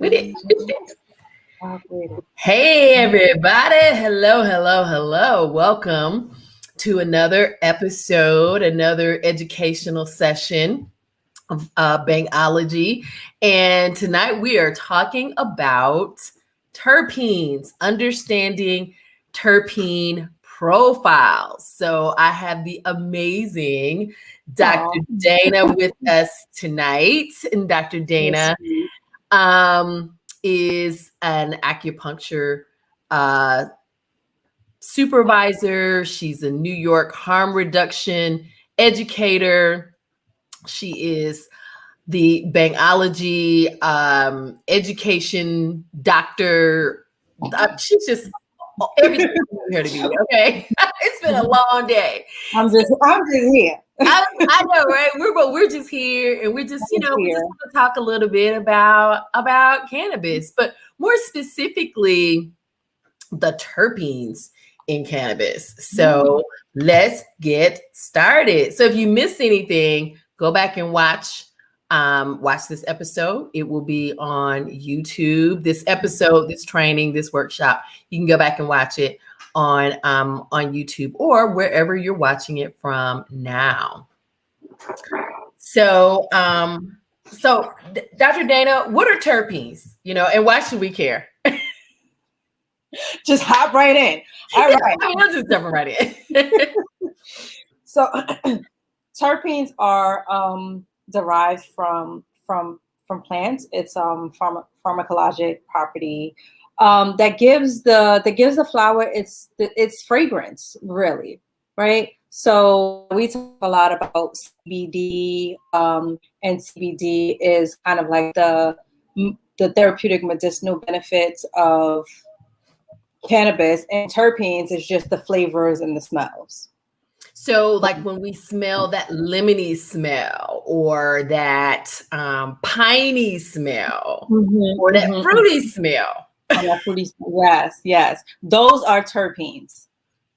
We did. Hey, everybody. Hello, hello, hello. Welcome to another episode, another educational session of Bangology. And tonight we are talking about terpenes, understanding terpene profiles. So I have the amazing Dr. Dana with us tonight. And Dr. Dana is an acupuncture supervisor. She's a New York harm reduction educator. She is the Bangology education doctor. She's just everything here to be. Okay, it's been a long day. I'm just here. I know, right? We're just here, and we're just we just want to talk a little bit about cannabis, but more specifically, the terpenes in cannabis. So let's get started. So if you missed anything, go back and watch this episode. It will be on YouTube. This episode, this training, this workshop, you can go back and watch it on YouTube or wherever you're watching it from now. So, Dr. Dana, what are terpenes? And why should we care? Just hop right in. All right. We'll just jump right in. So, terpenes are derived from plants. It's pharmacologic property that gives the flower its fragrance, really, right? So we talk a lot about CBD, and CBD is kind of like the therapeutic medicinal benefits of cannabis, and terpenes is just the flavors and the smells. So like when we smell that lemony smell or that piney smell or that fruity smell. Yes. Those are terpenes.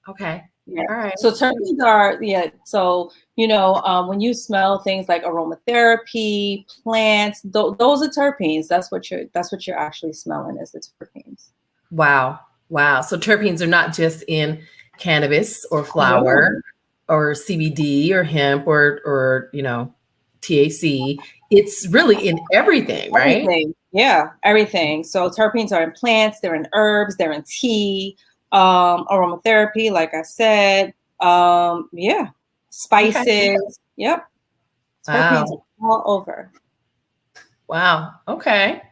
Okay. Yeah. All right. So terpenes are, so, when you smell things like aromatherapy, plants, those are terpenes. That's what you're actually smelling is the terpenes. Wow. So terpenes are not just in cannabis or flower or CBD or hemp or THC. It's really in everything, right? Everything. Yeah, everything. So terpenes are in plants, they're in herbs, they're in tea, aromatherapy, like I said. Spices. Okay. Yep. Terpenes are all over. Wow. Okay.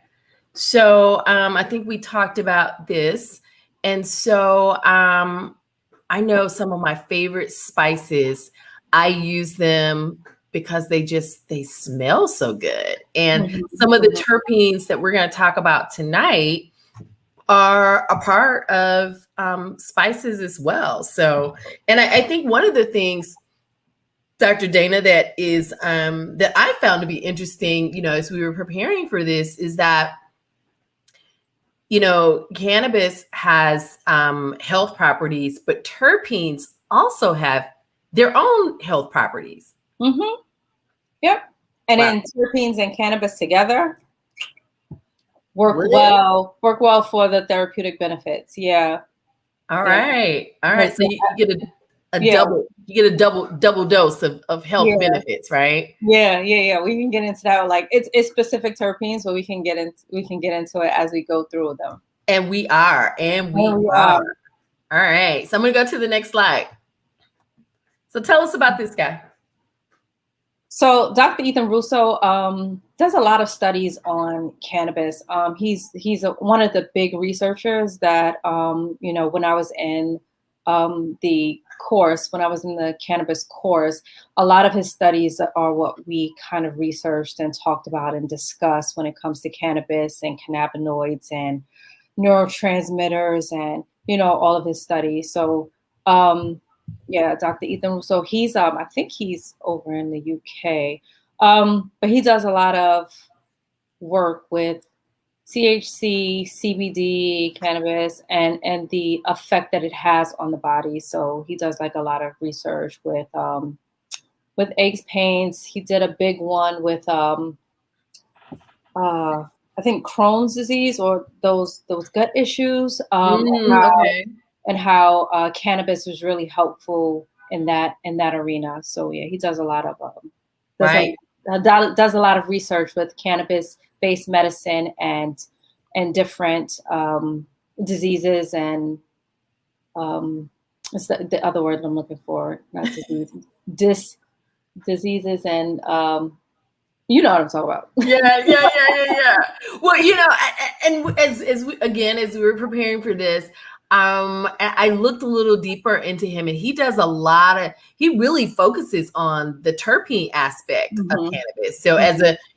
So I think we talked about this. And so I know some of my favorite spices, I use them because they smell so good. And some of the terpenes that we're going to talk about tonight are a part of spices as well. So, and I think one of the things, Dr. Dana, that is that I found to be interesting, as we were preparing for this, is that cannabis has health properties, but terpenes also have their own health properties. Yep. And then terpenes and cannabis together work well for the therapeutic benefits. Yeah. All right. So you get a double dose of health benefits, right? Yeah. We can get into that. Like it's specific terpenes, but we can get into it as we go through them. And we are. All right. So I'm gonna go to the next slide. So tell us about this guy. So Dr. Ethan Russo does a lot of studies on cannabis. He's one of the big researchers that when I was in the course, when I was in the cannabis course, a lot of his studies are what we kind of researched and talked about and discussed when it comes to cannabis and cannabinoids and neurotransmitters and all of his studies. So Dr. Ethan Russo, he's I think he's over in the UK, but he does a lot of work with THC, CBD, cannabis, and the effect that it has on the body. So he does like a lot of research with aches pains. He did a big one with I think Crohn's disease or those gut issues, Okay. and how cannabis was really helpful in that arena. So yeah, he does a lot of does Right. does a lot of research with cannabis-based medicine and different diseases and what's the other word I'm looking for? Not disease, diseases and you know what I'm talking about. Yeah. Well, and as we were preparing for this, I looked a little deeper into him, and he really focuses on the terpene aspect of cannabis. So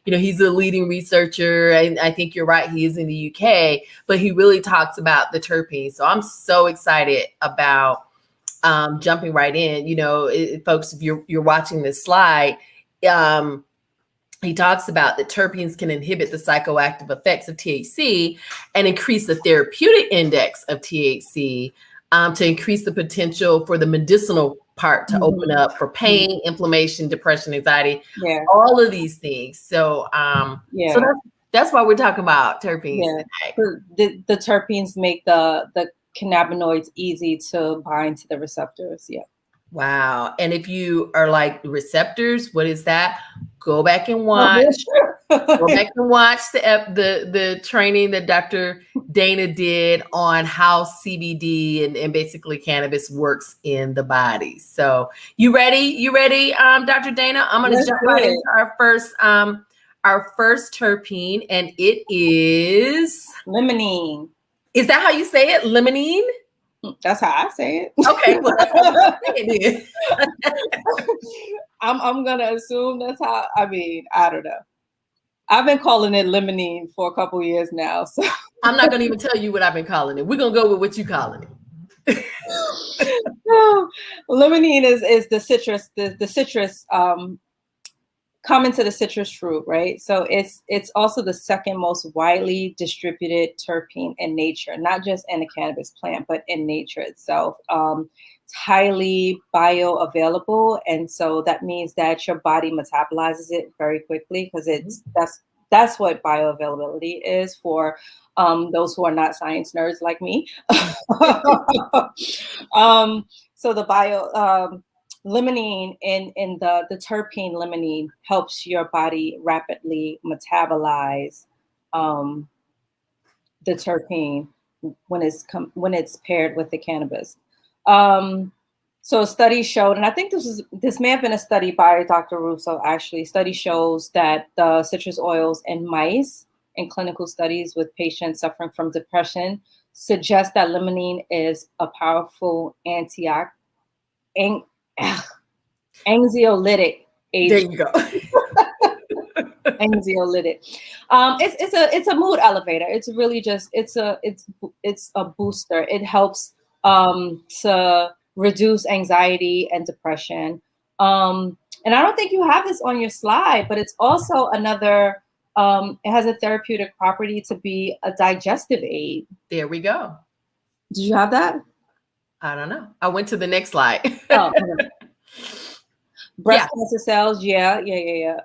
he's a leading researcher, and I think you're right, he is in the UK, but he really talks about the terpenes. So I'm so excited about jumping right in. Folks, if you're watching this slide, he talks about that terpenes can inhibit the psychoactive effects of THC and increase the therapeutic index of THC to increase the potential for the medicinal part to open up for pain, inflammation, depression, anxiety, all of these things. So, so that's why we're talking about terpenes today. The terpenes make the cannabinoids easy to bind to the receptors. Yeah. Wow. And if you are like receptors, what is that? Go back and watch. Go back and watch the training that Dr. Dana did on how CBD and basically cannabis works in the body. So you ready, Dr. Dana? I'm going to jump right into our first terpene, and it is limonene. Is that how you say it? Limonene? That's how I say it. Okay, well, that's how I say it. I'm gonna assume that's how. I mean, I don't know. I've been calling it limonene for a couple years now, so I'm not gonna even tell you what I've been calling it. We're gonna go with what you calling it. Limonene is the citrus, the citrus common to the citrus fruit, right? So it's also the second most widely distributed terpene in nature, not just in the cannabis plant, but in nature itself. It's highly bioavailable, and so that means that your body metabolizes it very quickly because that's what bioavailability is for those who are not science nerds like me. So the limonene in the terpene limonene helps your body rapidly metabolize the terpene when it's paired with the cannabis. So studies showed, and I think this may have been a study by Dr. Russo actually. Study shows that the citrus oils in mice in clinical studies with patients suffering from depression suggest that limonene is a powerful anxiolytic agent. There you go. Anxiolytic. It's a mood elevator. It's really just it's a booster. It helps to reduce anxiety and depression. And I don't think you have this on your slide, but it's also another. It has a therapeutic property to be a digestive aid. There we go. Did you have that? I don't know. I went to the next slide. Oh, breast cancer cells, yeah.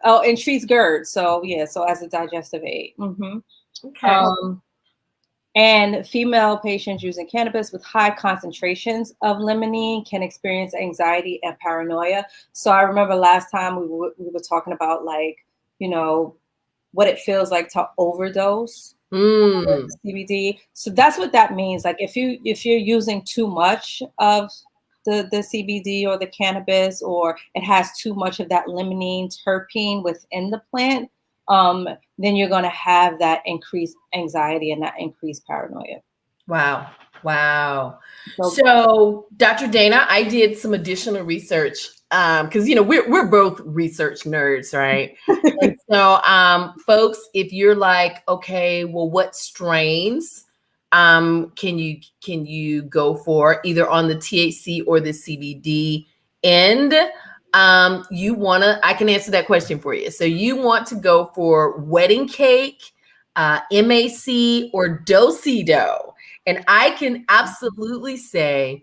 Oh, and treats GERD, so as a digestive aid. Okay. And female patients using cannabis with high concentrations of limonene can experience anxiety and paranoia. So I remember last time we were talking about what it feels like to overdose with CBD. So that's what that means. Like if you're using too much of the CBD or the cannabis, or it has too much of that limonene terpene within the plant, then you're going to have that increased anxiety and that increased paranoia. Wow. So Dr. Dana, I did some additional research because we're both research nerds, right? And so folks, if you're like, okay, well, what strains can you go for either on the THC or the CBD end? I can answer that question for you. So you want to go for wedding cake, MAC, or do-si-do. And I can absolutely say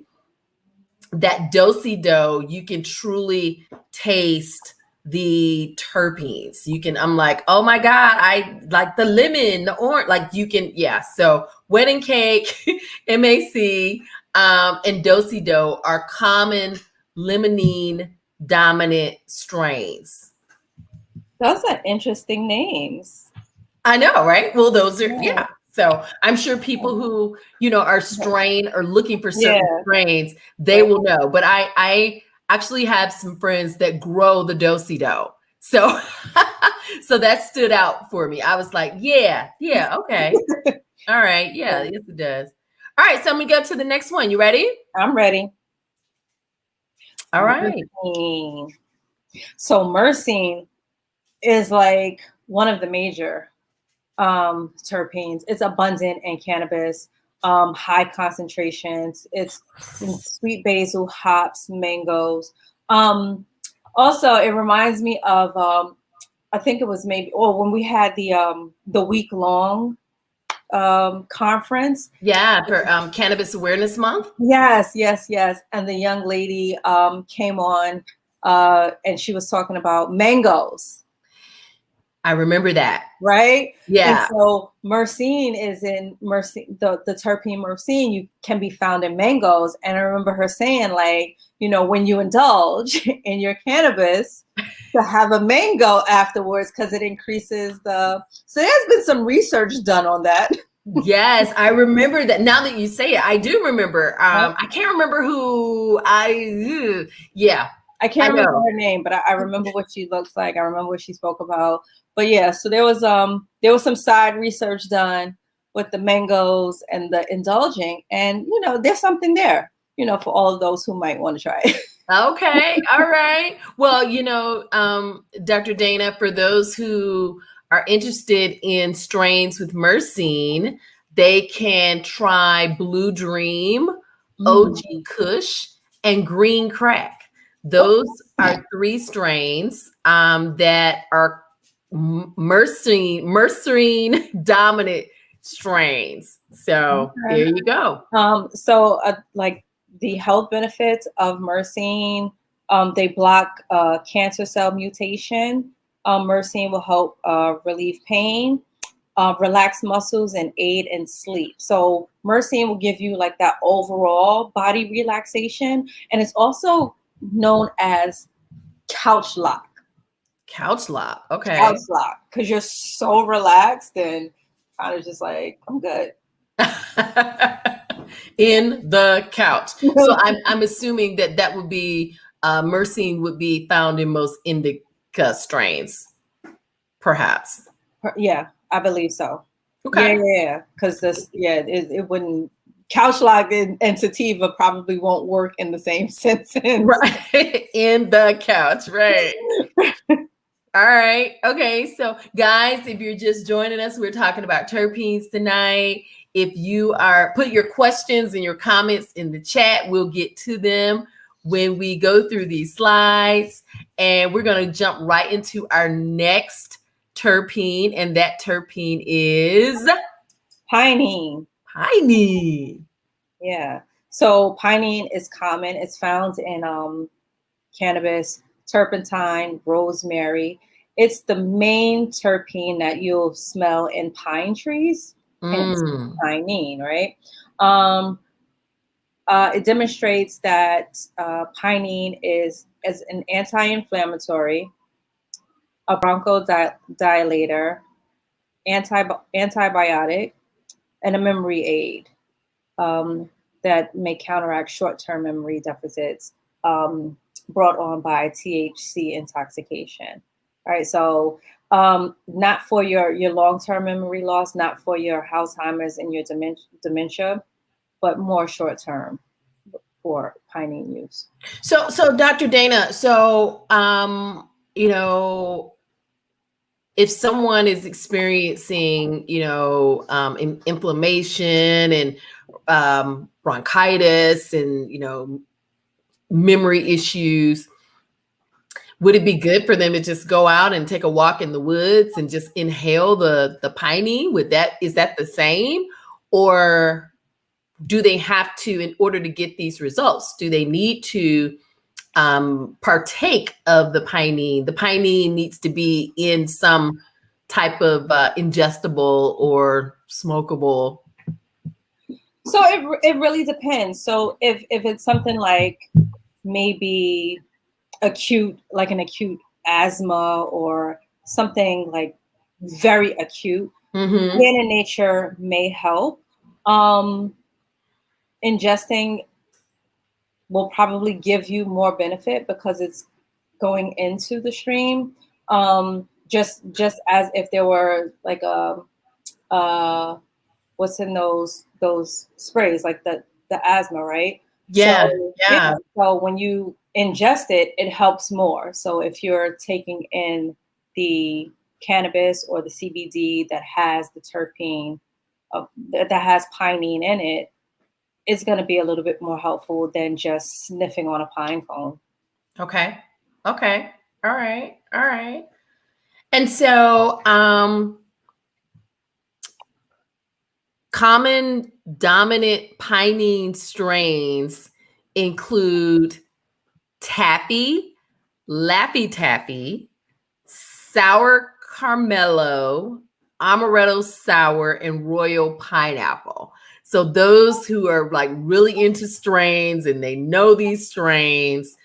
that do-si-do, you can truly taste the terpenes. You can, I'm like, oh my God, I like the lemon, the orange, like you can, yeah. So wedding cake, MAC, and do are common limonene dominant strains. Those are interesting names. I know, right? Well, those are, Yeah. yeah. So I'm sure people who, you know, are strain or looking for certain strains, they will know. But I actually have some friends that grow the do. So, so that stood out for me. I was like, yeah, okay. All right. Yeah, yes, it does. All right. So let me go to the next one. You ready? I'm ready. All right. Mercene. So Mercene is like one of the major terpenes. It's abundant in cannabis, high concentrations. It's in sweet basil, hops, mangoes. Also, it reminds me of I think it was maybe when we had the week long conference. Yeah, for Cannabis Awareness Month. Yes. And the young lady came on and she was talking about mangoes. I remember that. Right? Yeah. And so Mercene is in Mercene, the terpene Mercene you can be found in mangoes. And I remember her saying, like, you know, when you indulge in your cannabis, to have a mango afterwards because it increases the. So there's been some research done on that. Yes, I remember that. Now that you say it, I do remember. I can't remember who yeah. I can't remember her name, but I remember what she looks like. I remember what she spoke about. But yeah, so there was some side research done with the mangoes and the indulging, and you know, there's something there, you know, for all of those who might want to try it. Okay, all right. Well, you know, Dr. Dana, for those who are interested in strains with Mercene, they can try Blue Dream, OG Kush, and Green Crack. Those are 3 strains that are Mercene dominant strains. So there you go. Like the health benefits of Mercene, they block cancer cell mutation. Mercene will help relieve pain, relax muscles, and aid in sleep. So Mercene will give you like that overall body relaxation, and it's also known as couch lock. Couch lock. Okay. Couch lock, because you're so relaxed and kind of just like, I'm good. In the couch. So I'm assuming that would be Mercene would be found in most indica strains, perhaps. Yeah, I believe so. Okay. Yeah, because it wouldn't. Couch lock and sativa probably won't work in the same sentence. Right. In the couch, right. All right. Okay. So, guys, if you're just joining us, we're talking about terpenes tonight. If you are, put your questions and your comments in the chat, we'll get to them when we go through these slides. And we're going to jump right into our next terpene, and that terpene is pinene. Pinene. Yeah. So pinene is common. It's found in cannabis, turpentine, rosemary. It's the main terpene that you'll smell in pine trees. And it's pinene, right? It demonstrates that pinene is as an anti-inflammatory, a bronchodilator, antibiotic, and a memory aid that may counteract short-term memory deficits brought on by THC intoxication. All right, so not for your long-term memory loss, not for your Alzheimer's and your dementia, but more short-term for pinene use. So Dr. Dana, so you know, if someone is experiencing, you know, inflammation and bronchitis and, you know, memory issues, would it be good for them to just go out and take a walk in the woods and just inhale the pinene? Is that the same? Or do they have to, in order to get these results, do they need to partake of the pinene. The pinene needs to be in some type of ingestible or smokable. So it really depends. So if it's something like maybe like an acute asthma or something like very acute, Mm-hmm. in nature may help. Ingesting will probably give you more benefit because it's going into the stream. Just as if there were like what's in those sprays, like the asthma, right? Yeah, So yeah, yeah. so when you ingest it, it helps more. So if you're taking in the cannabis or the CBD that has the terpene, that has pinene in it, it's going to be a little bit more helpful than just sniffing on a pine cone. Okay. Okay. All right. All right. And so, common dominant pinene strains include taffy, Laffy Taffy, sour Carmelo, amaretto sour, and royal pineapple. So those who are like really into strains and they know these strains,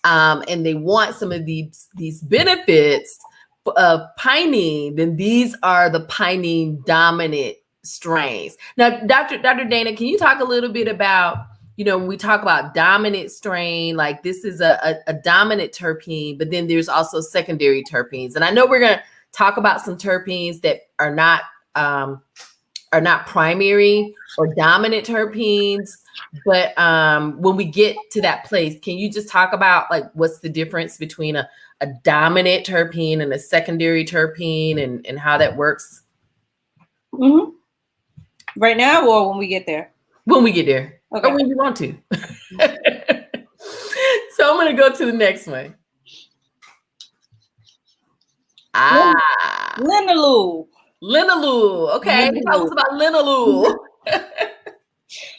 and they want some of these benefits of pinene, then these are the pinene dominant strains. Now, Dr. Dana, can you talk a little bit about, when we talk about dominant strain, like this is a dominant terpene, but then there's also secondary terpenes. And I know we're going to talk about some terpenes that are not primary or dominant terpenes. But when we get to that place, can you just talk about like what's the difference between a dominant terpene and a secondary terpene and how that works? Mm-hmm. Right now, or when we get there? When we get there. Okay. Or when you want to. So I'm going to go to the next one. Linalool. Linalool. Okay. Linalool. Tell us about linalool.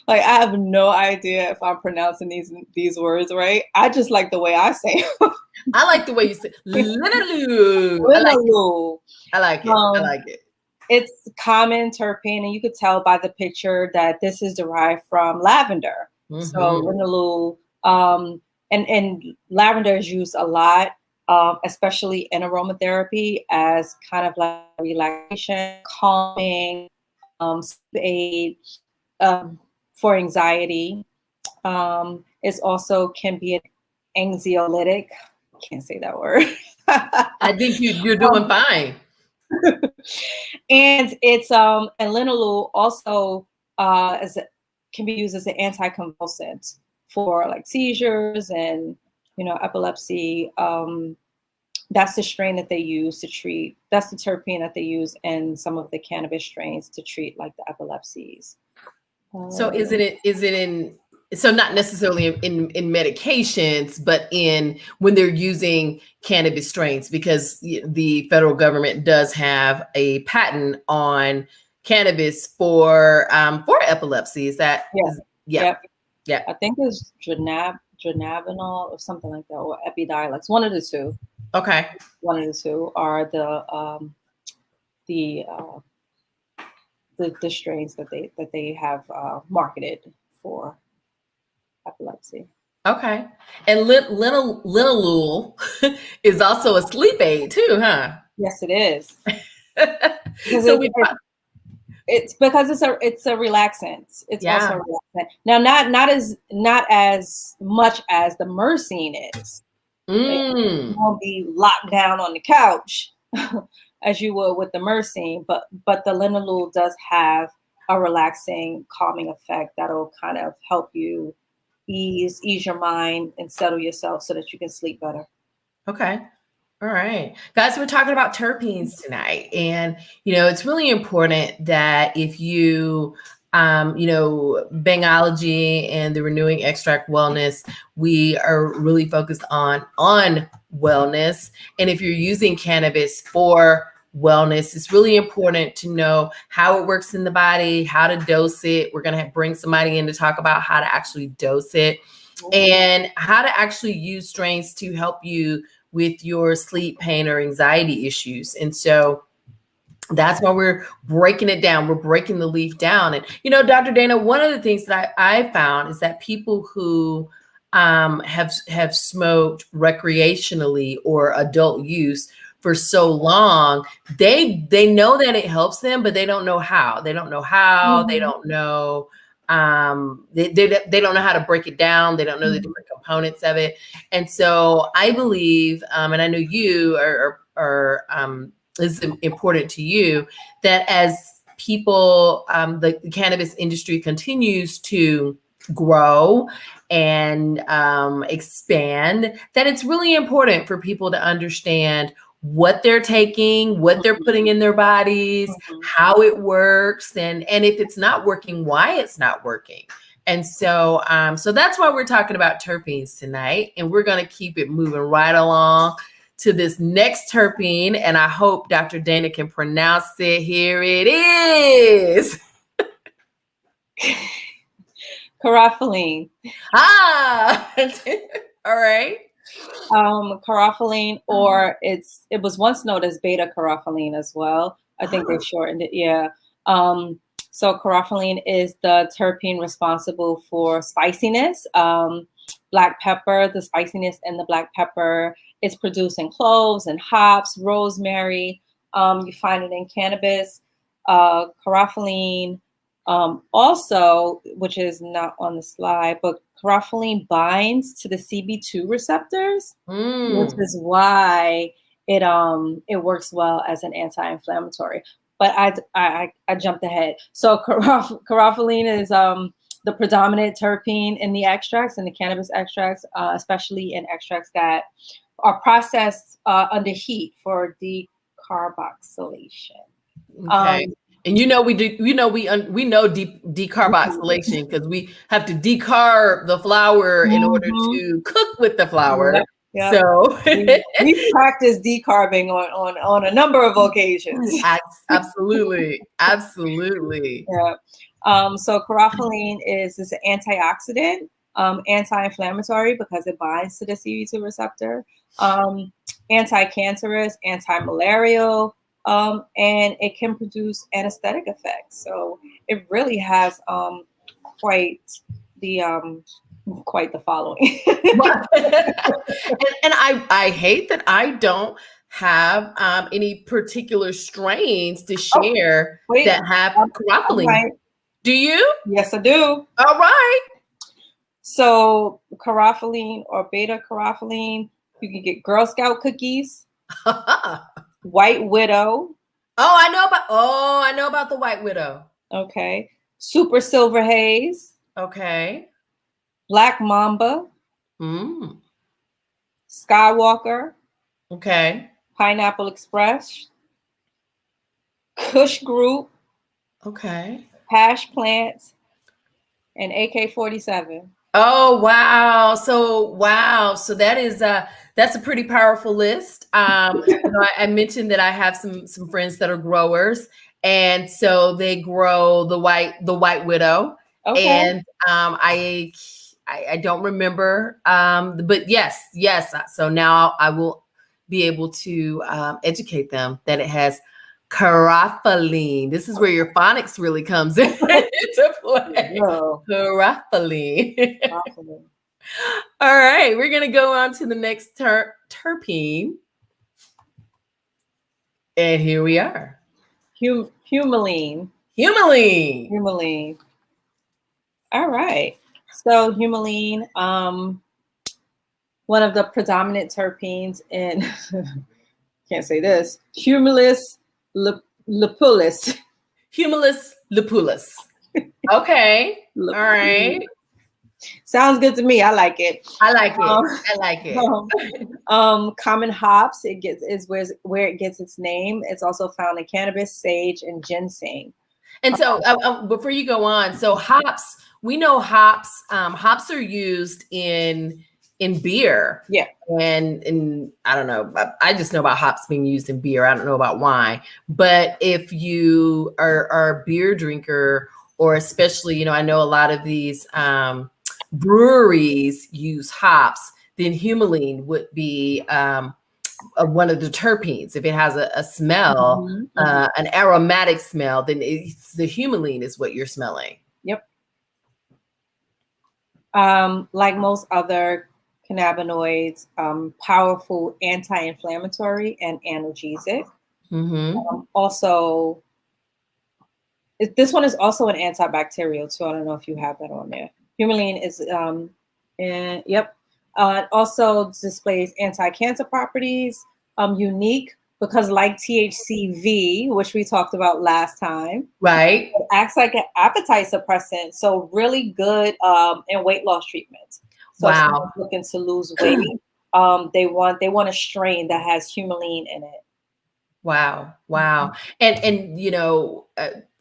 Like, I have no idea if I'm pronouncing these words right. I just like the way I say them. I like the way you say linalool. Linalool. I like it. I like it. It's common terpene, and you could tell by the picture that this is derived from lavender. Mm-hmm. So linalool, and lavender is used a lot, especially in aromatherapy, as kind of like relaxation, calming, aid, for anxiety. It also can be an anxiolytic. Can't say that word. I think you're doing fine. And it's and linalool also can be used as an anticonvulsant for like seizures and epilepsy. That's the strain that they use to treat. That's the terpene that they use in some of the cannabis strains to treat like the epilepsies. So is it in? So not necessarily in medications, but when they're using cannabis strains, because the federal government does have a patent on cannabis for epilepsy. Is that? Yeah. I think it's dronabinol or something like that, or Epidiolex. One of the two. Okay. One of the two are the strains that they have marketed for epilepsy. Okay. And linalool is also a sleep aid too, huh? Yes, it is. So it's because it's a relaxant. It's also a relaxant. Now, not as much as the Mercene is. You won't be locked down on the couch as you would with the Mercene, but the linalool does have a relaxing, calming effect that'll kind of help you ease your mind and settle yourself so that you can sleep better. Okay. All right, guys, we're talking about terpenes tonight. And, it's really important that if you, Bangology and the Renewing Extract Wellness, we are really focused on wellness. And if you're using cannabis for wellness, it's really important to know how it works in the body, how to dose it. We're going to bring somebody in to talk about how to actually dose it. and how to actually use strains to help you with your sleep, pain, or anxiety issues. And so that's why we're breaking it down. We're breaking the leaf down. And, Dr. Dana, one of the things that I found is that people who have smoked recreationally or adult use for so long, they know that it helps them, but they don't know how. They don't know how. They don't know. They don't know how to break it down. They don't know the different components of it. And so I believe, and I know you are is important to you, that as people, the cannabis industry continues to grow and expand, that it's really important for people to understand what they're taking, what they're putting in their bodies, how it works, and if it's not working, why it's not working. And so so that's why we're talking about terpenes tonight, and we're going to keep it moving right along to this next terpene, and I hope Dr. Dana can pronounce it. Here it is. Carophyllene. Ah, all right. Carophyllene, or it was once known as beta carophyllene as well. I think they shortened it. Yeah. So carophyllene is the terpene responsible for spiciness. Black pepper, the spiciness in the black pepper. It's produced in cloves and hops, rosemary. You find it in cannabis. Carophyllene, also, which is not on the slide, but carophyllene binds to the CB2 receptors, which is why it works well as an anti-inflammatory. But I jumped ahead. So carophyllene is the predominant terpene in the extracts, in the cannabis extracts, especially in extracts that are processed under heat for decarboxylation. Okay. And we know decarboxylation because we have to decarb the flour in order to cook with the flour. Yep. So we practice decarbing on a number of occasions. Absolutely. Absolutely. Yeah. So carophyllene is an antioxidant, anti-inflammatory because it binds to the CB2 receptor, anti-cancerous, anti-malarial, and it can produce anesthetic effects. So it really has quite the following. and I hate that I don't have any particular strains to share that have carophyllene. Right. Do you? Yes, I do. All right. So carophyllene or beta carophyllene, you can get Girl Scout cookies, White Widow. I know about the White Widow. Okay. Super Silver Haze. Okay. Black Mamba. Skywalker. Okay. Pineapple Express. Kush Group. Okay. Hash Plants. And AK-47. Oh, wow. So that is that's a pretty powerful list. I mentioned that I have some friends that are growers, and so they grow the White Widow. Okay. And I don't remember, but yes. So now I will be able to educate them that it has carophyllene. This is where your phonics really comes into play. Carophyllene. All right, we're gonna go on to the next terpene, and here we are. Humaline. All right. So Humaline, one of the predominant terpenes in can't say this, Humulus lupulus. Humulus lupulus. Okay. All right. Sounds good to me. I like it. I like it. Common hops. Is where it gets its name. It's also found in cannabis, sage, and ginseng. And so, before you go on, so hops. We know hops. Hops are used in beer. Yeah. And I don't know. I just know about hops being used in beer. I don't know about wine. But if you are a beer drinker, or especially, I know a lot of these breweries use hops, then Humaline would be one of the terpenes. If it has a smell, an aromatic smell, then it's the Humaline is what you're smelling. Yep. Like most other cannabinoids, powerful anti-inflammatory and analgesic. Also, this one is also an antibacterial too. I don't know if you have that on there. Humaline is, and yep. It also displays anti-cancer properties, unique because like THCV, which we talked about last time, right? It acts like an appetite suppressant. So really good in weight loss treatments. So if someone's looking to lose weight, they want a strain that has Humaline in it. Wow. And you know,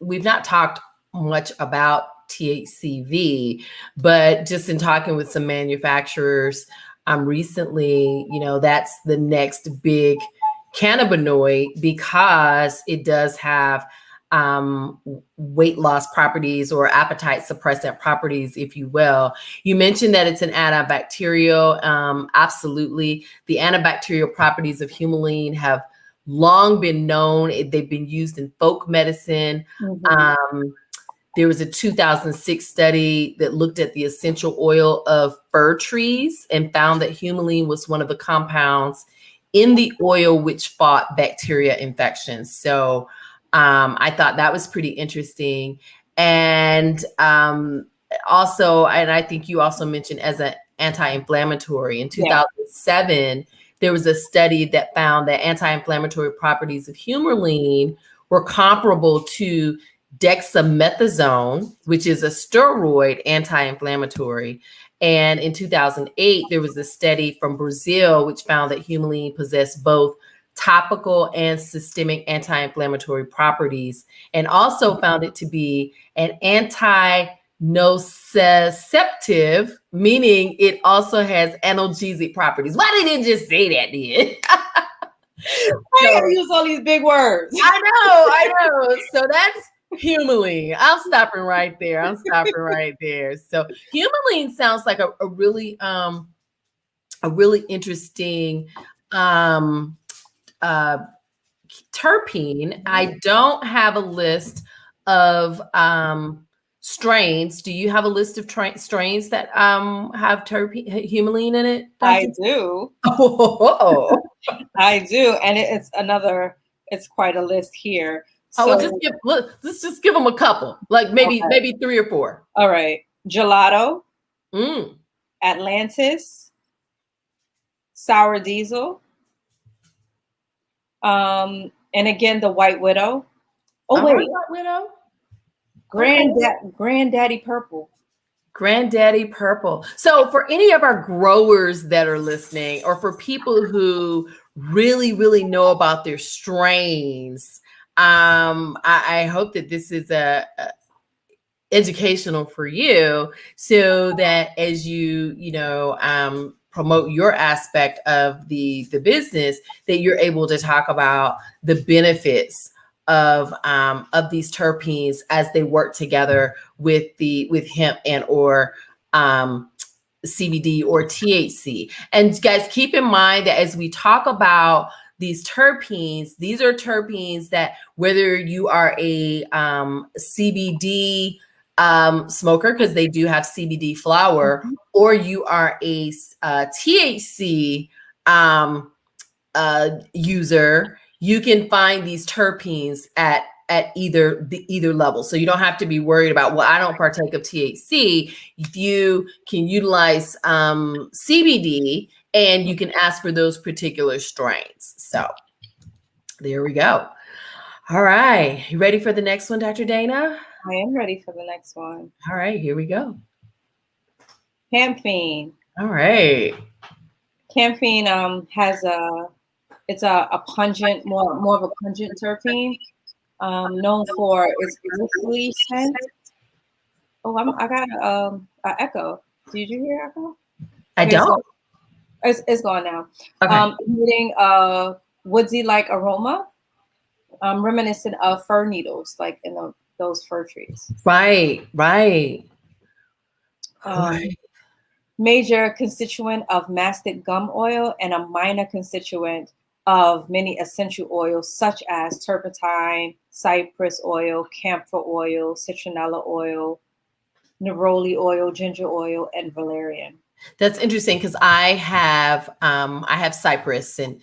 we've not talked much about THCV, but just in talking with some manufacturers recently, you know, that's the next big cannabinoid because it does have weight loss properties or appetite suppressant properties, if you will. You mentioned that it's an antibacterial. Absolutely. The antibacterial properties of Humaline have long been known. They've been used in folk medicine. There was a 2006 study that looked at the essential oil of fir trees and found that Humaline was one of the compounds in the oil which fought bacteria infections. So I thought that was pretty interesting. And also, and I think you also mentioned as an anti-inflammatory in 2007, there was a study that found that anti-inflammatory properties of Humaline were comparable to dexamethasone, which is a steroid anti-inflammatory. And in 2008, there was a study from Brazil which found that Humaline possessed both topical and systemic anti-inflammatory properties, and also found it to be an anti-nociceptive, meaning it also has analgesic properties. Why didn't it just say that then? I gotta use all these big words. I know. So that's Humaline. I'm stopping right there. So Humaline sounds like a really interesting terpene. I don't have a list of strains. Do you have a list of strains that have Humaline in it, Dr.? I do. Oh. I do, and it's quite a list here. So let's just give them a couple, like maybe 3 or 4. All right, gelato, Atlantis, sour diesel, and again the white widow. Oh wait, White widow. Granddaddy purple. Granddaddy purple. So for any of our growers that are listening, or for people who really, really know about their strains, I hope that this is educational for you, so that as you promote your aspect of the business, that you're able to talk about the benefits of these terpenes as they work together with hemp and or CBD or THC. And guys, keep in mind that as we talk about these terpenes, these are terpenes that whether you are a CBD smoker, because they do have CBD flower, or you are a THC user, you can find these terpenes at either level. So you don't have to be worried about, well, I don't partake of THC. You can utilize CBD, and you can ask for those particular strains. So there we go. All right. You ready for the next one, Dr. Dana? I am ready for the next one. All right, here we go. Campine. All right. Campine has a pungent, more of a pungent terpene, known for its earthly scent. Oh, I got an echo. Did you hear echo? I don't. It's gone now. Okay. Emitting a woodsy-like aroma, reminiscent of fir needles, like in those fir trees. Right. major constituent of mastic gum oil and a minor constituent of many essential oils such as turpentine, cypress oil, camphor oil, citronella oil, neroli oil, ginger oil, and valerian. That's interesting because I have cypress and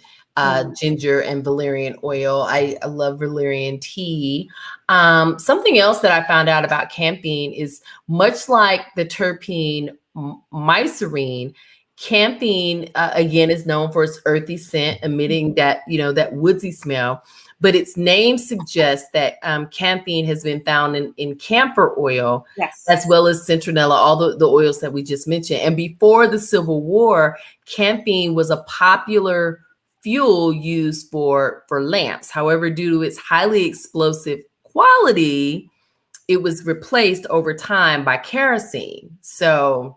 ginger and valerian oil. I love valerian tea. Something else that I found out about campine is much like the terpene mycerine. Campine again is known for its earthy scent, emitting that that woodsy smell. But its name suggests that campine has been found in camphor oil, Yes. as well as citronella, all the oils that we just mentioned. And before the Civil War, campine was a popular fuel used for lamps. However, due to its highly explosive quality, it was replaced over time by kerosene. So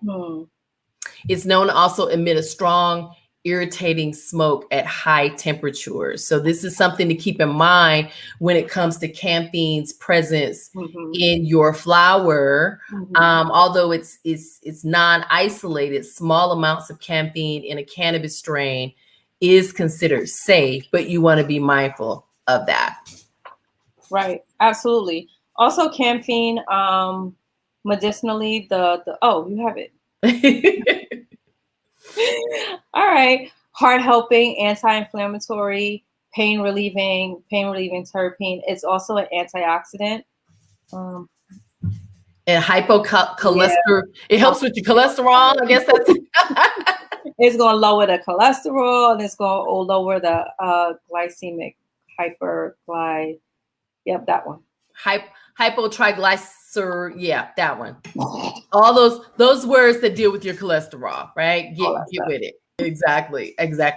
it's known to also emit a strong, irritating smoke at high temperatures. So this is something to keep in mind when it comes to campine's presence in your flower. Although it's non-isolated, small amounts of campine in a cannabis strain is considered safe, but you want to be mindful of that. Right, absolutely. Also, campine, medicinally, oh, you have it. All right. Heart helping, anti-inflammatory, pain relieving terpene. It's also an antioxidant. And hypocholesterol. It helps with your cholesterol. I guess that's it's going to lower the cholesterol and it's going to lower the glycemic Yep, that one. Hypotriglycer. Yeah, that one. All those words that deal with your cholesterol, right? Get with it. Exactly.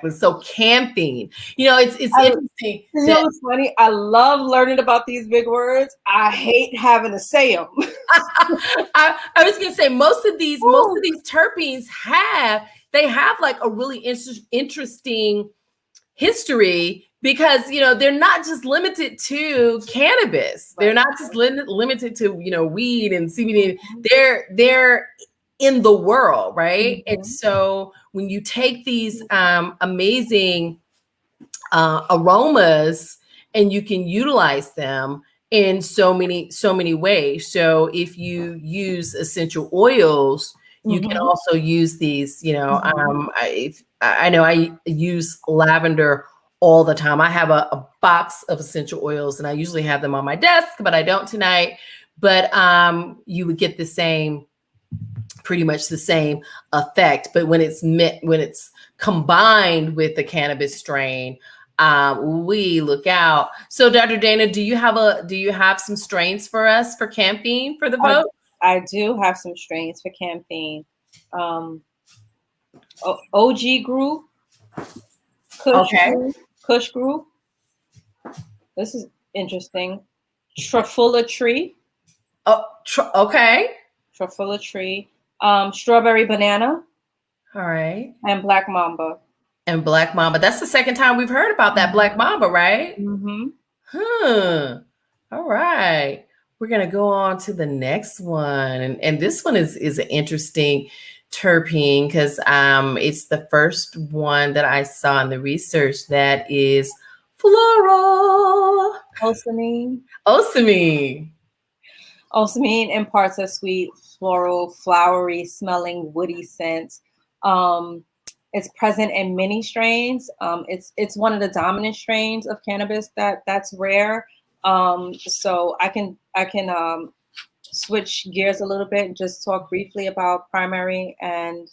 So campine, it's interesting. You know what's funny? I love learning about these big words. I hate having to say them. I was gonna say most of these terpenes have like a really interesting history, because they're not just limited to cannabis. They're not just limited to weed and CBD. They're in the world, right? And so when you take these amazing aromas and you can utilize them in so many ways. So if you use essential oils, you can also use these. I know I use lavender all the time. I have a box of essential oils and I usually have them on my desk, but I don't tonight. But you would get pretty much the same effect. But when it's combined with the cannabis strain, we look out. So Dr. Dana, do you have some strains for us for campine for the vote? I do have some strains for campine. OG group, Kush group. This is interesting. Truffula tree. Oh, okay. Truffula tree. Strawberry banana. All right. And black mamba. That's the second time we've heard about that black mamba, right? All right. We're gonna go on to the next one, and this one is an interesting terpene because it's the first one that I saw in the research that is floral. Osamine. Osamine imparts a sweet, floral, flowery, smelling, woody scent. It's present in many strains. It's one of the dominant strains of cannabis that's rare. So I can switch gears a little bit and just talk briefly about primary and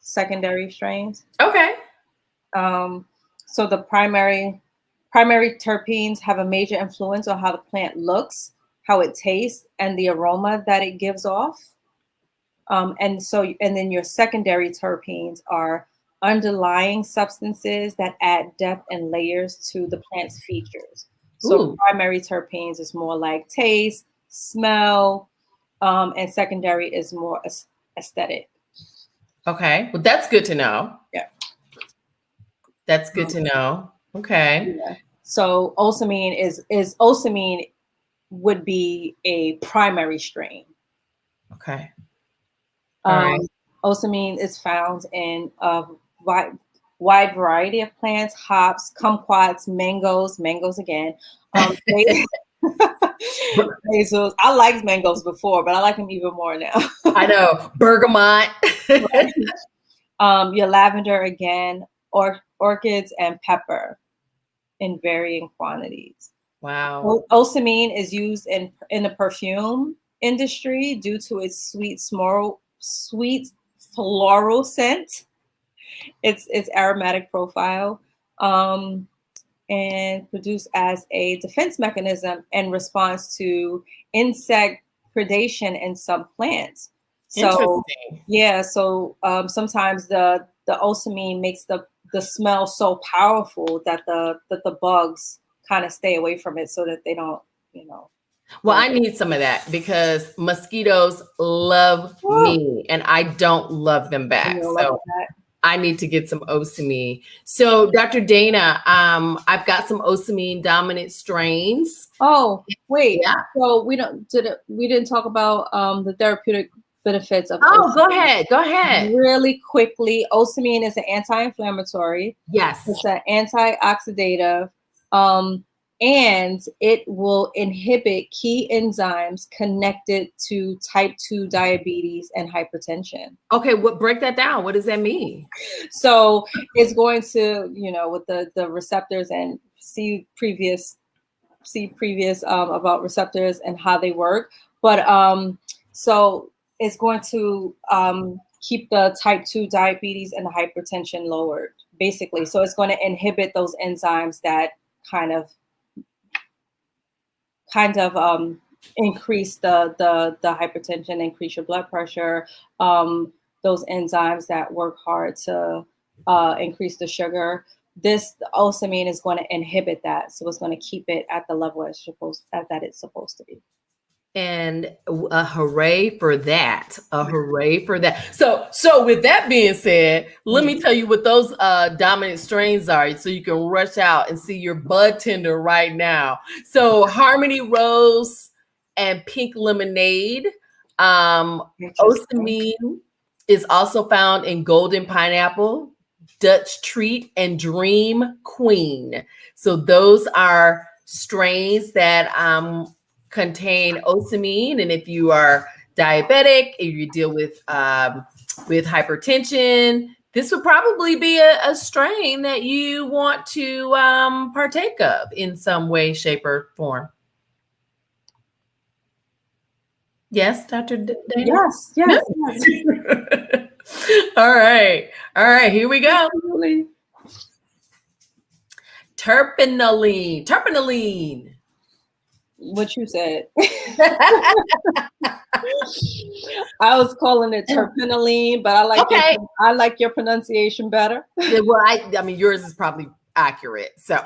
secondary strains. Okay. So the primary terpenes have a major influence on how the plant looks, how it tastes, and the aroma that it gives off. And then your secondary terpenes are underlying substances that add depth and layers to the plant's features. So primary terpenes is more like taste, smell, and secondary is more aesthetic. Okay, well, that's good to know. Yeah, that's good to know. Okay. Yeah. So Osamine would be a primary strain. Okay. All right. Osamine is found in a wide variety of plants, hops, kumquats, mangoes again. Basils. I liked mangoes before, but I like them even more now. I know. Bergamot. Your lavender again, orchids, and pepper in varying quantities. Wow. Osamine is used in the perfume industry due to its sweet floral scent, its aromatic profile, and produced as a defense mechanism in response to insect predation in some plants. So yeah, so sometimes the osamine makes the smell so powerful that the bugs kind of stay away from it so that they don't, you know. Well, I need some of that because mosquitoes love me and I don't love them back. So I need to get some osamine. So Dr. Dana, I've got some osamine dominant strains. Oh, wait. Yeah. So we didn't talk about the therapeutic benefits of osamine. Go ahead. Go ahead. Really quickly, osamine is an anti-inflammatory. Yes. It's an antioxidative. And it will inhibit key enzymes connected to type 2 diabetes and hypertension. Okay, break that down. What does that mean? So it's going to, with the receptors, and see previous about receptors and how they work. But so it's going to keep the type 2 diabetes and the hypertension lowered, basically. So it's going to inhibit those enzymes that kind of increase the hypertension, increase your blood pressure, those enzymes that work hard to increase the sugar. This osamine is going to inhibit that, so it's going to keep it at the level that it's supposed to be. And a hooray for that! A hooray for that! So with that being said, let me tell you what those dominant strains are, so you can rush out and see your bud tender right now. So Harmony Rose and Pink Lemonade. Osamine is also found in Golden Pineapple, Dutch Treat, and Dream Queen. So those are strains that contain osamine, and if you are diabetic, if you deal with hypertension, this would probably be a strain that you want to partake of in some way, shape, or form. Yes, Dr. Dana? Yes. All right, here we go. Terpenoline. What you said. I was calling it terpenoline, but I like your pronunciation better. Well, I mean yours is probably accurate. So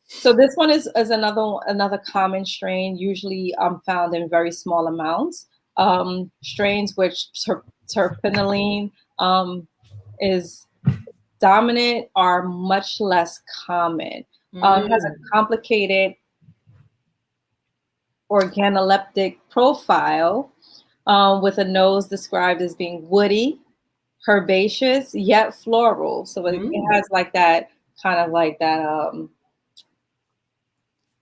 so this one is another common strain, usually found in very small amounts. Strains which terpenoline is dominant are much less common. It has a complicated organoleptic profile with a nose described as being woody, herbaceous, yet floral. So it has like that kind of like that.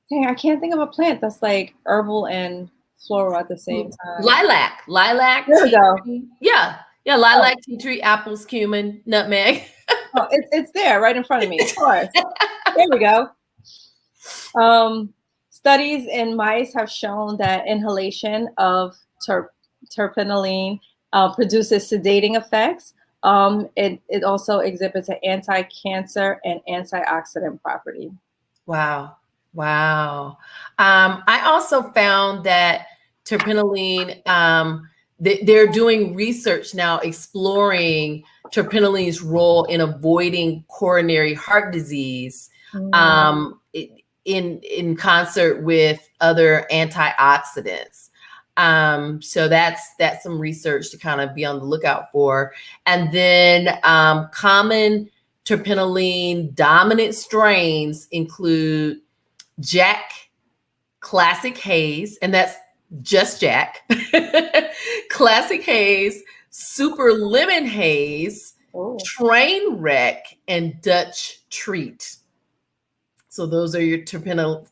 Dang, I can't think of a plant that's like herbal and floral at the same time. Lilac. There we go. Yeah, lilac, tea tree, apples, cumin, nutmeg. Oh, it's there right in front of me. Of course. There we go. Studies in mice have shown that inhalation of terpenoline produces sedating effects. It also exhibits an anti-cancer and antioxidant property. Wow. I also found that terpenoline, they're doing research now exploring terpenoline's role in avoiding coronary heart disease in concert with other antioxidants. So that's some research to kind of be on the lookout for. And then common terpenoline dominant strains include Jack Classic Haze, and that's Just Jack, Classic Haze, Super Lemon Haze, Oh, Train Wreck, and Dutch Treat. So those are your terpenoline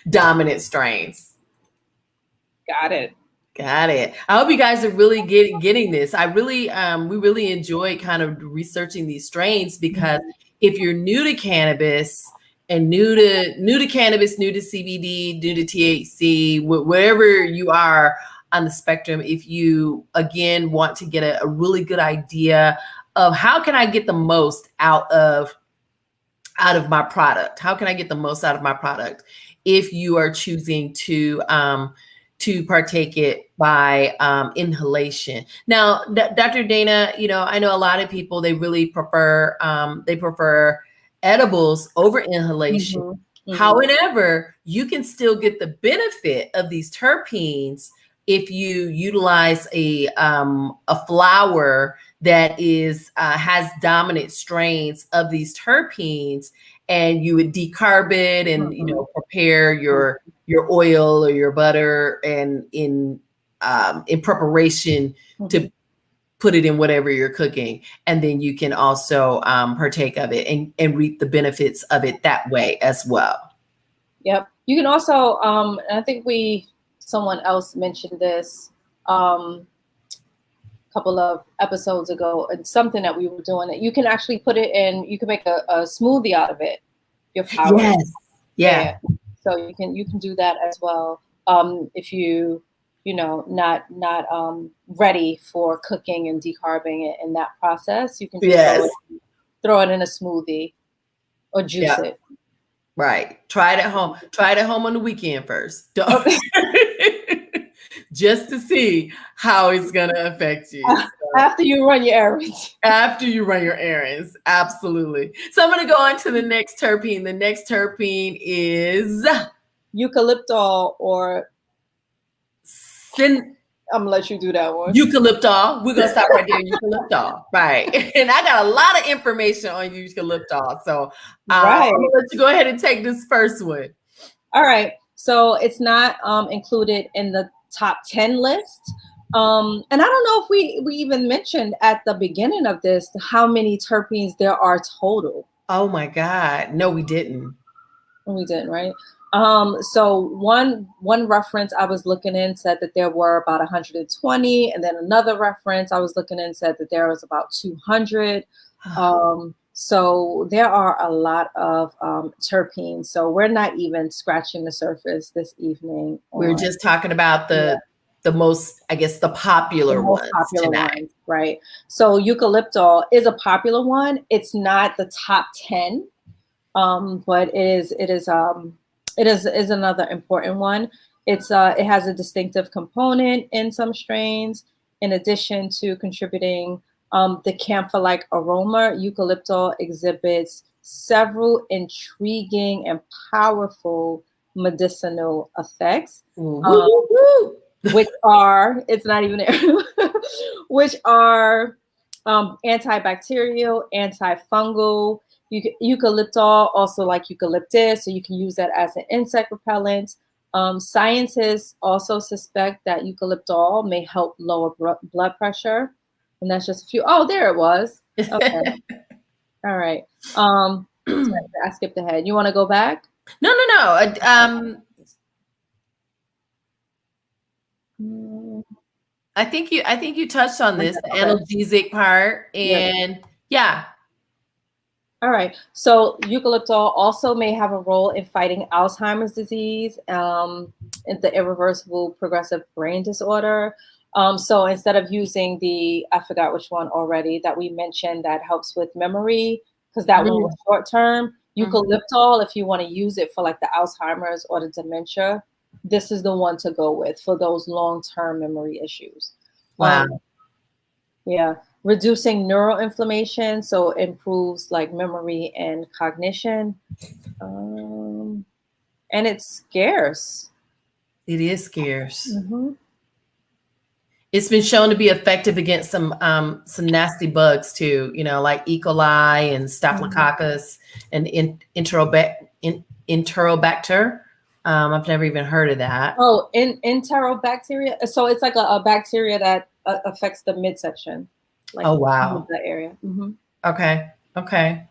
dominant strains. got it. Got it. I hope you guys are really getting this. I really, we really enjoy kind of researching these strains because if you're new to cannabis and new to cannabis, new to CBD, new to THC, wherever you are on the spectrum, if you again want to get a really good idea of how can I get the most out of my product, how can I get the most out of my product, if you are choosing to partake it by inhalation. Now, Dr. Dana, you know, I know a lot of people, they really prefer edibles over inhalation. Mm-hmm. Mm-hmm. However, you can still get the benefit of these terpenes if you utilize a flower that is has dominant strains of these terpenes, and you would decarb it and you know prepare your oil or your butter and in preparation to put it in whatever you're cooking, and then you can also partake of it and reap the benefits of it that way as well. Yep. You can also, I think someone else mentioned this a couple of episodes ago, and something that we were doing, that you can actually put it in, you can make a smoothie out of it, your flour. Yes. Yeah. So you can do that as well. If you know, not ready for cooking and decarbing it in that process, you can just throw it in a smoothie or juice it. Right. Try it at home. Try it at home on the weekend first. Just to see how it's going to affect you. After you run your errands. After you run your errands. Absolutely. So I'm going to go on to the next terpene. The next terpene is Eucalyptol or I'm gonna let you do that one. Eucalyptol. We're gonna stop right there. Eucalyptol, right? And I got a lot of information on Eucalyptol, so I'm gonna let you go ahead and take this first one. All right. So it's not included in the top 10 list, and I don't know if we even mentioned at the beginning of this how many terpenes there are total. Oh my God! No, we didn't. We didn't, right? So one reference I was looking in said that there were about 120, and then another reference I was looking in said that there was about 200. So there are a lot of terpenes. So we're not even scratching the surface this evening. We're just talking about the most, I guess, the popular ones tonight. Right? So Eucalyptol is a popular one. It's not the top 10, but it is another important one. It has a distinctive component in some strains. In addition to contributing the camphor-like aroma, Eucalyptol exhibits several intriguing and powerful medicinal effects, which are, it's not even there, which are antibacterial, antifungal. Eucalyptol, also like eucalyptus, so you can use that as an insect repellent. Scientists also suspect that Eucalyptol may help lower blood pressure, and that's just a few. Oh, there it was. Okay. All right. Sorry, I skipped ahead. You want to go back? No. I think you touched on this, the analgesic part, and yeah. All right. So Eucalyptol also may have a role in fighting Alzheimer's disease, and the irreversible progressive brain disorder. So instead of using I forgot which one already that we mentioned that helps with memory, because that one was short term. Eucalyptol, if you want to use it for like the Alzheimer's or the dementia, this is the one to go with for those long-term memory issues. Wow. Yeah. Reducing neural inflammation, so it improves like memory and cognition. And it's scarce. It is scarce. It's been shown to be effective against some nasty bugs too, you know, like E. coli and Staphylococcus and Enterobacter. I've never even heard of that. Oh, enterobacteria. So it's like a bacteria that affects the midsection, like Oh, wow. that area. Mm-hmm. Okay. Okay.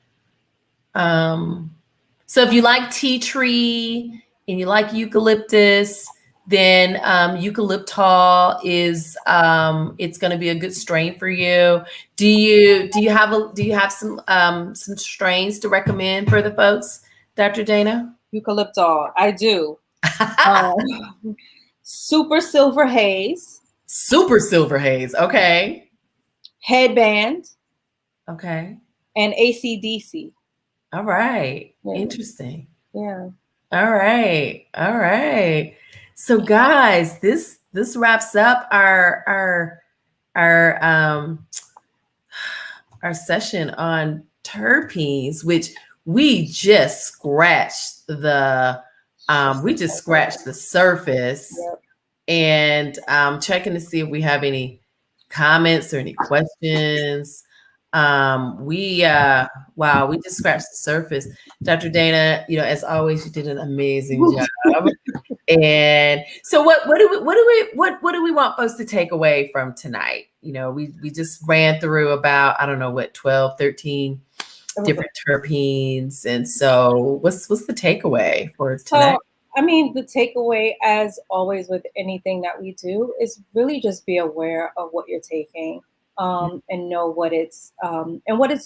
So if you like tea tree and you like eucalyptus, then Eucalyptol is it's going to be a good strain for you. Do you have some strains to recommend for the folks, Dr. Dana? Eucalyptol. I do. Super Silver Haze. Super Silver Haze. Okay. Headband. Okay. And ACDC. All right. Yeah. Interesting. Yeah. All right. All right. So guys, this wraps up our our session on terpenes, which we just scratched the surface. Yep. And checking to see if we have any comments or any questions. Wow, we just scratched the surface. Dr. Dana, as always, you did an amazing job. And so what do we want folks to take away from tonight? We just ran through about, I don't know what, 12, 13 different terpenes. And so what's the takeaway for tonight? I mean, the takeaway, as always with anything that we do, is really just be aware of what you're taking, and know what it's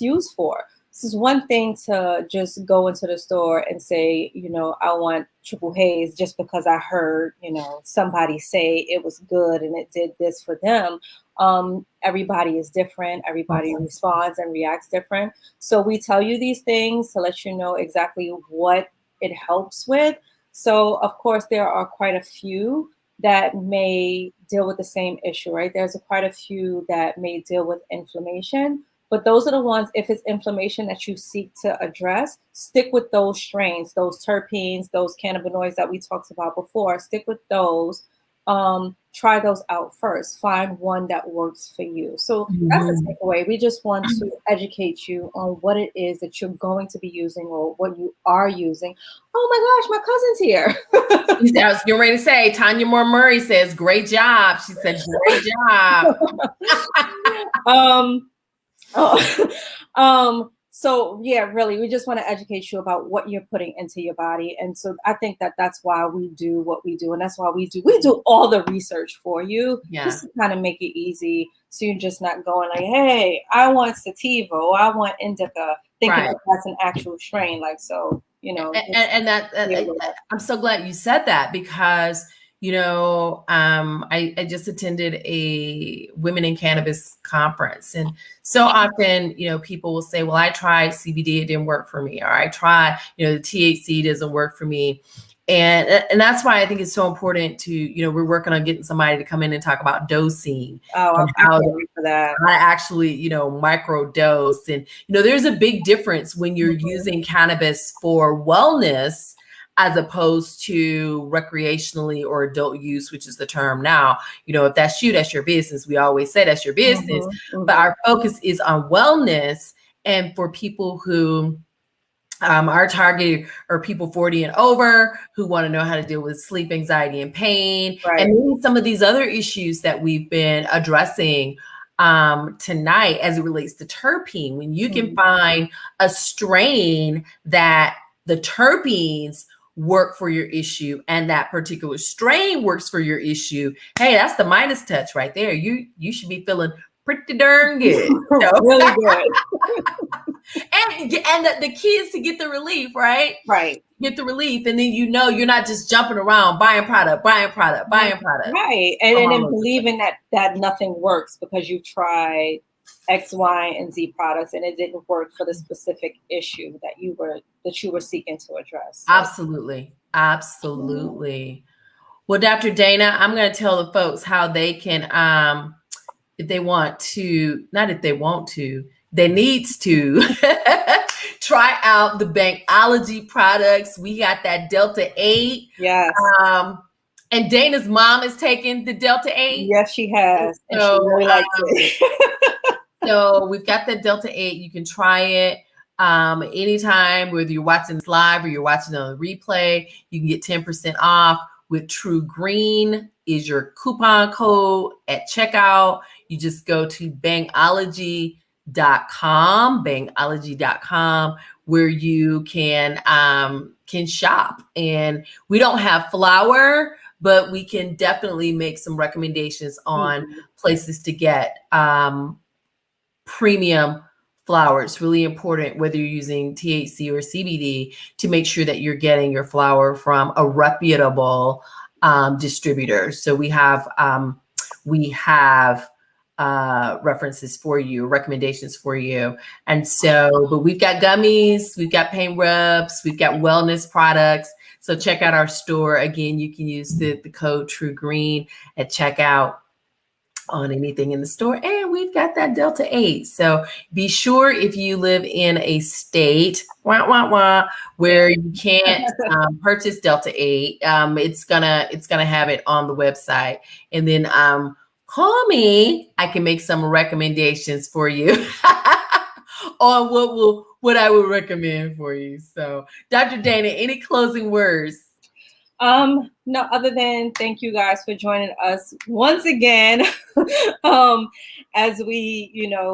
used for. This is one thing to just go into the store and say, I want triple haze just because I heard, somebody say it was good and it did this for them. Everybody is different. Everybody responds and reacts different. So we tell you these things to let you know exactly what it helps with. So, of course, there are quite a few that may deal with the same issue, right? There's quite a few that may deal with inflammation, but those are the ones, if it's inflammation that you seek to address, stick with those strains, those terpenes, those cannabinoids that we talked about before, stick with those. Try those out first. Find one that works for you. So that's the takeaway. We just want to educate you on what it is that you're going to be using or what you are using. Oh my gosh, my cousin's here. I was getting ready to say, Tanya Moore Murray says, great job. She said, great job. So yeah, really, we just want to educate you about what you're putting into your body. And so I think that that's why we do what we do. And that's why we do all the research for you, just to kind of make it easy. So you're just not going like, hey, I want sativa or I want indica, thinking that that's an actual strain. Like, so, and that I'm so glad you said that, because I just attended a Women in Cannabis conference, and so often, people will say, well, I tried CBD, it didn't work for me, or I tried, the THC doesn't work for me. And that's why I think it's so important to, we're working on getting somebody to come in and talk about dosing. Oh, I can't wait for that. How to actually, micro dose. And, there's a big difference when you're using cannabis for wellness as opposed to recreationally or adult use, which is the term now. If that's you, that's your business. We always say that's your business, but our focus is on wellness. And for people who our target are people 40 and over who want to know how to deal with sleep, anxiety, and pain, and maybe some of these other issues that we've been addressing tonight as it relates to terpene. When you can find a strain that the terpenes work for your issue and that particular strain works for your issue, hey, that's the Midas touch right there. You should be feeling pretty darn good. Really good. And the key is to get the relief, right? Right. Get the relief, and then you're not just jumping around buying product. Right. And then believing that nothing works because you've tried X, Y, and Z products and it didn't work for the specific issue that you were seeking to address. So. Absolutely. Well, Dr. Dana, I'm going to tell the folks how they can, they needs to try out the Bankology products. We got that Delta 8. Yes. And Dana's mom is taking the Delta 8. Yes, she has. So, and she really likes it. So we've got the Delta 8. You can try it. Anytime, whether you're watching this live or you're watching it on the replay, you can get 10% off with True Green is your coupon code at checkout. You just go to bangology.com, where you can shop. And we don't have flour, but we can definitely make some recommendations on places to get premium flour. It's really important, whether you're using THC or CBD, to make sure that you're getting your flour from a reputable distributor. So we have references for you, recommendations for you. And so, but we've got gummies, we've got pain rubs, we've got wellness products. So check out our store. Again, you can use the code True Green at checkout on anything in the store. And we've got that Delta 8. So be sure, if you live in a state where you can't purchase Delta 8, it's gonna have it on the website. And then call me. I can make some recommendations for you on what I would recommend for you. So Dr. Dana, any closing words? No, other than thank you guys for joining us once again, as we,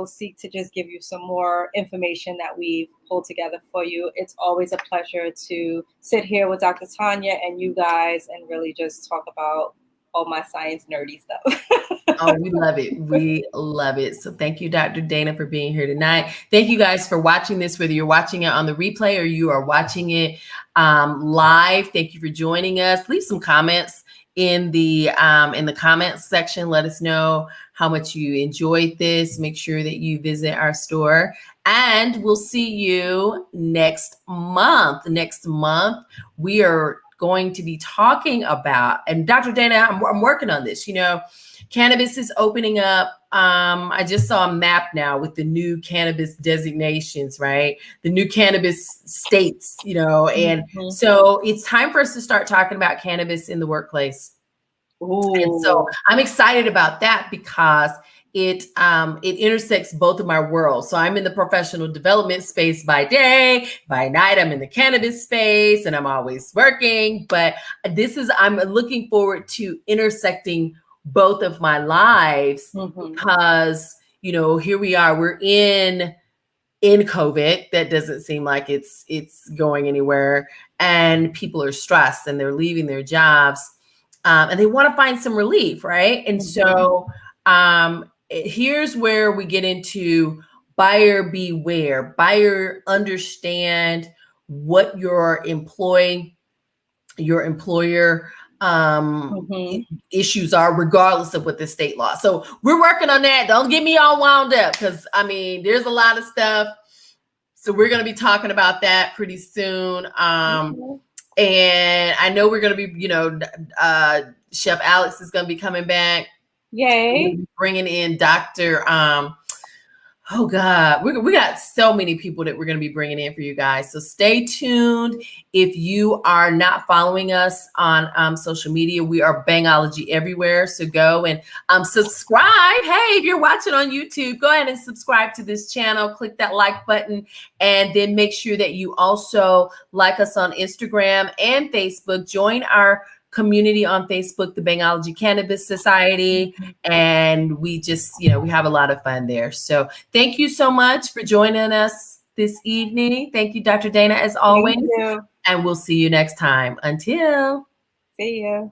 seek to just give you some more information that we've pulled together for you. It's always a pleasure to sit here with Dr. Tanya and you guys and really just talk about all my science nerdy stuff. Oh, we love it. We love it. So thank you, Dr. Dana, for being here tonight. Thank you guys for watching this, whether you're watching it on the replay or you are watching it live. Thank you for joining us. Leave some comments in the comments section. Let us know how much you enjoyed this. Make sure that you visit our store, and we'll see you next month. Next month, we are going to be talking about, and Dr. Dana, I'm working on this, cannabis is opening up. I just saw a map now with the new cannabis designations, right? The new cannabis states, and so it's time for us to start talking about cannabis in the workplace. Ooh. And so I'm excited about that because it intersects both of my worlds. So I'm in the professional development space by day, by night I'm in the cannabis space, and I'm always working. But I'm looking forward to intersecting both of my lives because, here we are, we're in COVID. That doesn't seem like it's going anywhere, and people are stressed and they're leaving their jobs, and they want to find some relief, right? And so here's where we get into buyer beware. Buyer, understand what your employer issues are, regardless of what the state law. So we're working on that. Don't get me all wound up, because there's a lot of stuff. So we're going to be talking about that pretty soon. And I know we're going to be, Chef Alex is going to be coming back. Yay. Bringing in Dr. Oh God, we got so many people that we're going to be bringing in for you guys. So stay tuned. If you are not following us on social media, we are Bangology everywhere. So go and subscribe. Hey, if you're watching on YouTube, go ahead and subscribe to this channel. Click that like button, and then make sure that you also like us on Instagram and Facebook. Join our community on Facebook, the Bangology Cannabis Society, and we just, we have a lot of fun there. So thank you so much for joining us this evening. Thank you, Dr. Dana, as always, and we'll see you next time. Until. See ya.